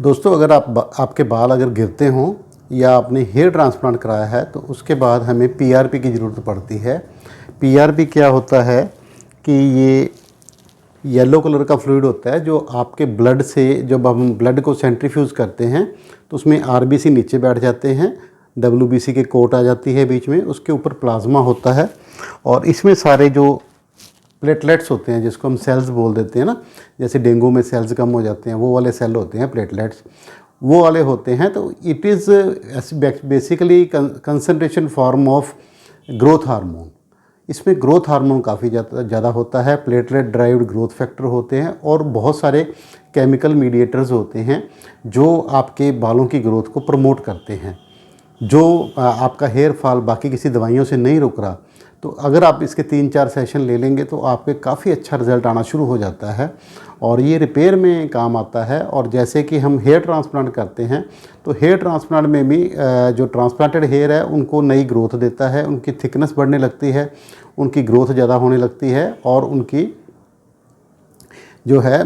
दोस्तों, अगर आपके बाल अगर गिरते हों या आपने हेयर ट्रांसप्लांट कराया है तो उसके बाद हमें पीआरपी की ज़रूरत पड़ती है। पीआरपी क्या होता है कि ये येलो कलर का फ्लूइड होता है जो आपके ब्लड से, जब हम ब्लड को सेंट्रीफ्यूज़ करते हैं तो उसमें आरबीसी नीचे बैठ जाते हैं, डब्ल्यूबीसी के कोट आ जाती है बीच में, उसके ऊपर प्लाज्मा होता है और इसमें सारे जो प्लेटलेट्स होते हैं जिसको हम सेल्स बोल देते हैं ना, जैसे डेंगू में सेल्स कम हो जाते हैं वो वाले सेल होते हैं प्लेटलेट्स, वो वाले होते हैं। तो it is basically concentration form of growth hormone. इसमें ग्रोथ हार्मोन काफ़ी ज़्यादा होता है, प्लेटलेट ड्राइव्ड ग्रोथ फैक्टर होते हैं और बहुत सारे केमिकल मीडिएटर्स होते हैं जो आपके बालों की ग्रोथ को प्रमोट करते हैं। जो आपका हेयर फॉल बाकी किसी दवाइयों से नहीं रुक रहा, तो अगर आप इसके 3-4 सेशन ले लेंगे तो आपके काफ़ी अच्छा रिज़ल्ट आना शुरू हो जाता है और ये रिपेयर में काम आता है। और जैसे कि हम हेयर ट्रांसप्लांट करते हैं तो हेयर ट्रांसप्लांट में भी जो ट्रांसप्लांटेड हेयर है उनको नई ग्रोथ देता है, उनकी थिकनेस बढ़ने लगती है, उनकी ग्रोथ ज़्यादा होने लगती है और उनकी जो है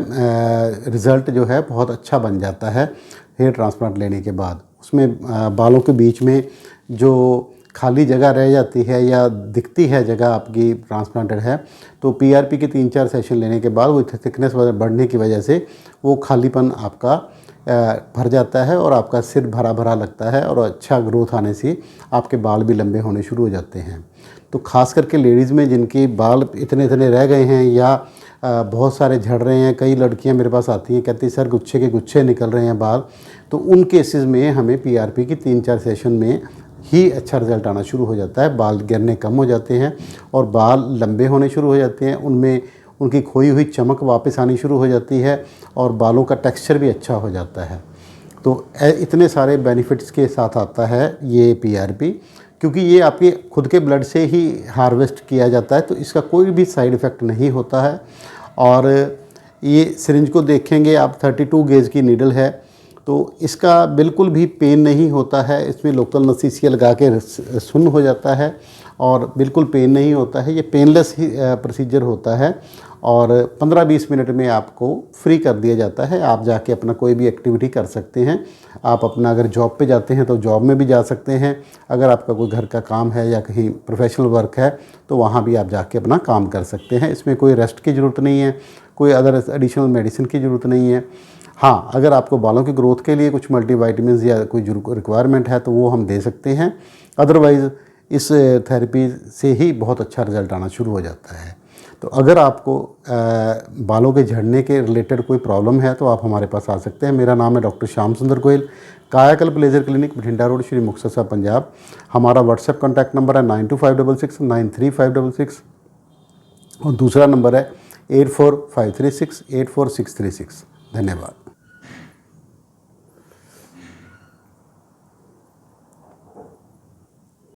रिज़ल्ट जो है बहुत अच्छा बन जाता है हेयर ट्रांसप्लांट लेने के बाद। उसमें बालों के बीच में जो खाली जगह रह जाती है या दिखती है जगह आपकी ट्रांसप्लांटेड है, तो पीआरपी के 3-4 सेशन लेने के बाद वो थिकनेस बढ़ने की वजह से वो खालीपन आपका भर जाता है और आपका सिर भरा भरा लगता है और अच्छा ग्रोथ आने से आपके बाल भी लंबे होने शुरू हो जाते हैं। तो ख़ास करके लेडीज़ में जिनके बाल इतने इतने रह गए हैं या बहुत सारे झड़ रहे हैं, कई लड़कियां मेरे पास आती हैं कहती सर गुच्छे के गुच्छे निकल रहे हैं बाल, तो उन केसेस में हमें पीआरपी की 3-4 सेशन में ही अच्छा रिज़ल्ट आना शुरू हो जाता है। बाल गिरने कम हो जाते हैं और बाल लंबे होने शुरू हो जाते हैं, उनमें उनकी खोई हुई चमक वापस आनी शुरू हो जाती है और बालों का टेक्सचर भी अच्छा हो जाता है। तो इतने सारे बेनिफिट्स के साथ आता है ये पीआरपी, क्योंकि ये आपके खुद के ब्लड से ही हार्वेस्ट किया जाता है तो इसका कोई भी साइड इफ़ेक्ट नहीं होता है। और ये सिरिंज को देखेंगे आप, 32 गेज की नीडल है तो इसका बिल्कुल भी पेन नहीं होता है। इसमें लोकल अनेस्थीसिया लगा के सुन्न हो जाता है और बिल्कुल पेन नहीं होता है। ये पेनलेस ही प्रोसीजर होता है और 15-20 मिनट में आपको फ्री कर दिया जाता है। आप जाके अपना कोई भी एक्टिविटी कर सकते हैं। आप अपना अगर जॉब पे जाते हैं तो जॉब में भी जा सकते हैं, अगर आपका कोई घर का काम है या कहीं प्रोफेशनल वर्क है तो वहाँ भी आप जाके अपना काम कर सकते हैं। इसमें कोई रेस्ट की ज़रूरत नहीं है, कोई अदर एडिशनल मेडिसिन की ज़रूरत नहीं है। हाँ, अगर आपको बालों की ग्रोथ के लिए कुछ मल्टीविटामिन्स या कोई रिक्वायरमेंट है तो वो हम दे सकते हैं, अदरवाइज़ इस थेरेपी से ही बहुत अच्छा रिज़ल्ट आना शुरू हो जाता है। तो अगर आपको बालों के झड़ने के रिलेटेड कोई प्रॉब्लम है तो आप हमारे पास आ सकते हैं। मेरा नाम है डॉक्टर श्याम सुंदर गोयल, कायाकल्प laser clinic, Bathinda road, Shri Muktsar साहब, पंजाब। हमारा व्हाट्सएप कॉन्टैक्ट नंबर है 9256693566 और दूसरा नंबर है 8453684636। धन्यवाद।